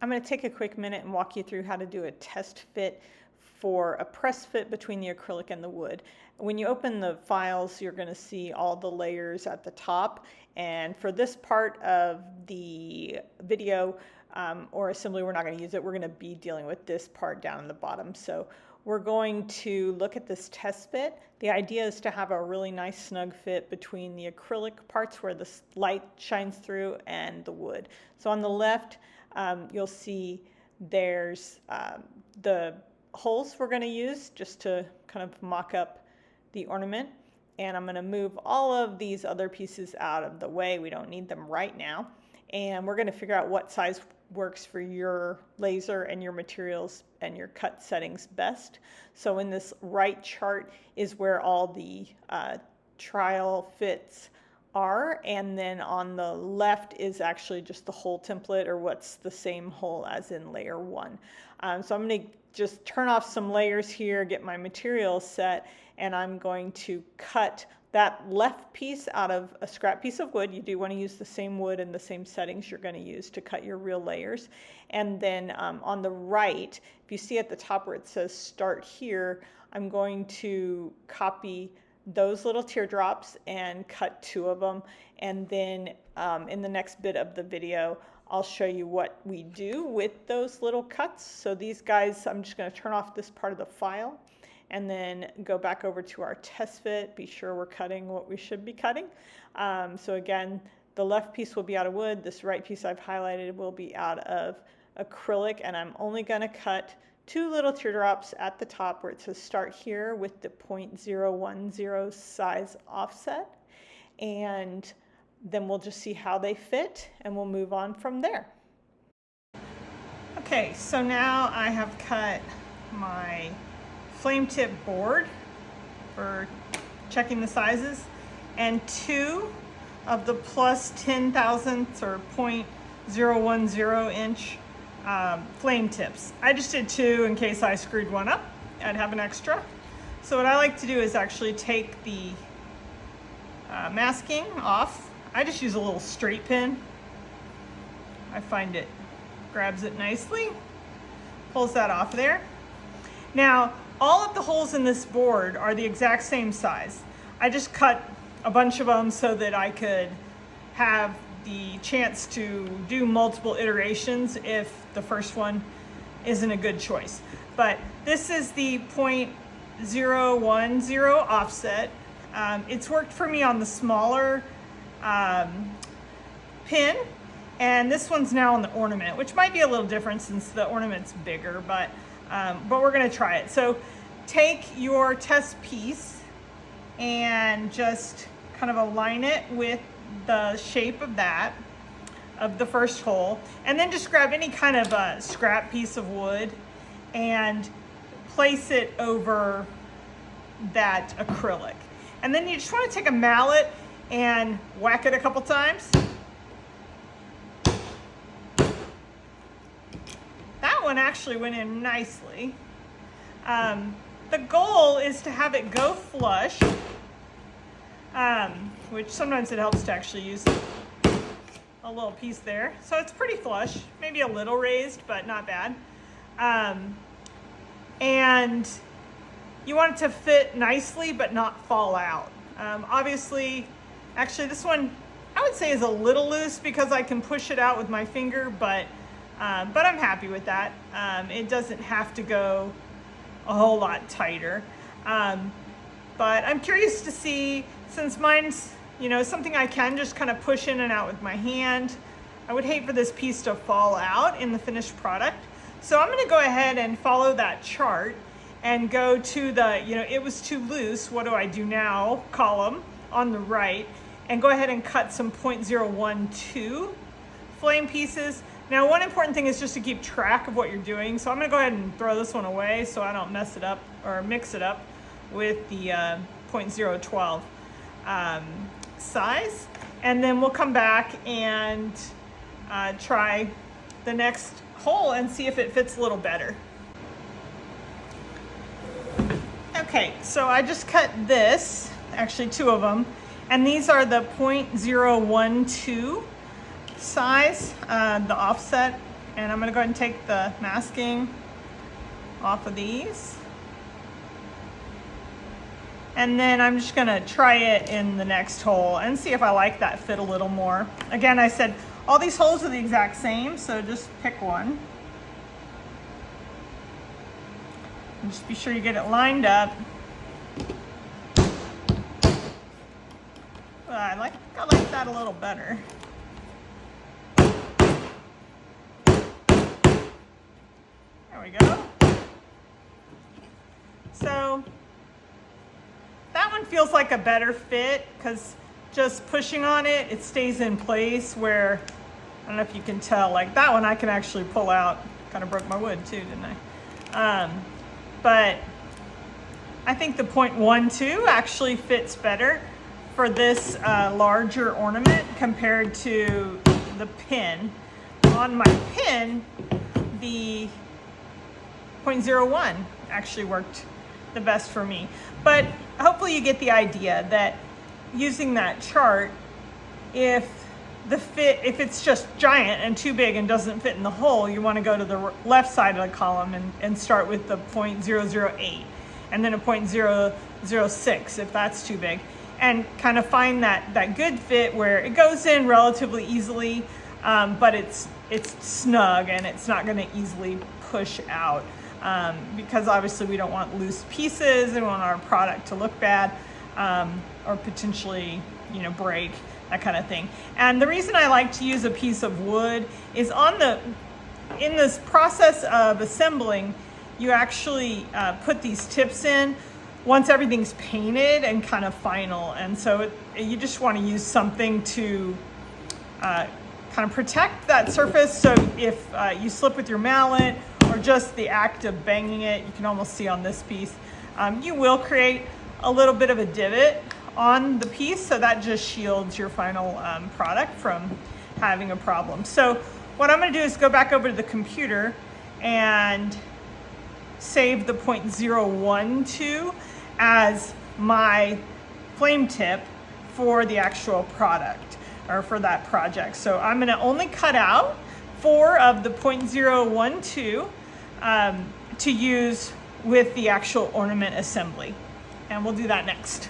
I'm going to take a quick minute and walk you through how to do a test fit for a press fit between the acrylic and the wood. When you open the files, you're going to see all the layers at the top, and for this part of the video or assembly, we're not going to use it. We're going to be dealing with this part down in the bottom. So we're going to look at this test fit. The idea is to have a really nice snug fit between the acrylic parts where the light shines through and the wood. So on the left, you'll see there's the holes we're going to use just to kind of mock up the ornament. And I'm going to move all of these other pieces out of the way. We don't need them right now. And we're going to figure out what size works for your laser and your materials and your cut settings best. So in this right chart is where all the trial fits are, and then on the left is actually just the hole template, or what's the same hole as in layer 1. So I'm going to just turn off some layers here, get my materials set, and I'm going to cut that left piece out of a scrap piece of wood. You do want to use the same wood and the same settings you're going to use to cut your real layers. And then on the right, if you see at the top where it says start here, I'm going to copy those little teardrops and cut 2 of them. And then in the next bit of the video, I'll show you what we do with those little cuts. So these guys, I'm just going to turn off this part of the file and then go back over to our test fit, be sure we're cutting what we should be cutting. So again, the left piece will be out of wood, this right piece I've highlighted will be out of acrylic, and I'm only going to cut 2 little teardrops at the top where it says start here with the 0.010 size offset, and then we'll just see how they fit and we'll move on from there. Okay, so now I have cut my flame tip board for checking the sizes and 2 of the plus 0.10 or 0.010 inch flame tips. I just did 2 in case I screwed one up. I'd have an extra. So what I like to do is actually take the masking off. I just use a little straight pin. I find it grabs it nicely, pulls that off there. Now, all of the holes in this board are the exact same size. I just cut a bunch of them so that I could have the chance to do multiple iterations if the first one isn't a good choice. But this is the 0.010 offset. It's worked for me on the smaller pin, and this one's now on the ornament, which might be a little different since the ornament's bigger, but we're going to try it. So take your test piece and just kind of align it with the shape of that, of the first hole, and then just grab any kind of a scrap piece of wood and place it over that acrylic. And then you just want to take a mallet and whack it a couple times. That one actually went in nicely. The goal is to have it go flush, which sometimes it helps to actually use a little piece there. So it's pretty flush, maybe a little raised, but not bad. And you want it to fit nicely, but not fall out. Obviously, actually this one I would say is a little loose because I can push it out with my finger, but I'm happy with that. It doesn't have to go a whole lot tighter. But I'm curious to see, since mine's, something I can just kind of push in and out with my hand, I would hate for this piece to fall out in the finished product. So I'm going to go ahead and follow that chart and go to the, it was too loose, what do I do now, column on the right, and go ahead and cut some 0.012 flame pieces. Now, one important thing is just to keep track of what you're doing. So I'm going to go ahead and throw this one away so I don't mess it up or mix it up with the 0.012 size. And then we'll come back and try the next hole and see if it fits a little better. Okay, so I just cut this, actually 2 of them, and these are the 0.012 size, the offset And I'm going to go ahead and take the masking off of these. And then I'm just going to try it in the next hole and see if I like that fit a little more. Again, I said all these holes are the exact same, so just pick one. And just be sure you get it lined up. I like that a little better. There we go. So that one feels like a better fit because just pushing on it, it stays in place where, I don't know if you can tell, like that one I can actually pull out. Kind of broke my wood too, didn't I? But I think the 0.12 actually fits better for this larger ornament compared to the pin. On my pin, the 0.01 actually worked the best for me. But hopefully you get the idea that using that chart, if it's just giant and too big and doesn't fit in the hole, you want to go to the left side of the column and start with the 0.008 and then a 0.006 if that's too big, and kind of find that good fit where it goes in relatively easily, but it's snug and it's not going to easily push out, because obviously we don't want loose pieces and we want our product to look bad, or potentially, break, that kind of thing. And the reason I like to use a piece of wood is in this process of assembling, you actually put these tips in once everything's painted and kind of final. And so you just want to use something to kind of protect that surface. So if you slip with your mallet or just the act of banging it, you can almost see on this piece, you will create a little bit of a divot on the piece, so that just shields your final product from having a problem. So what I'm going to do is go back over to the computer and save the 0.012 as my flame tip for the actual product, or for that project. So I'm going to only cut out 4 of the 0.012 to use with the actual ornament assembly. And we'll do that next.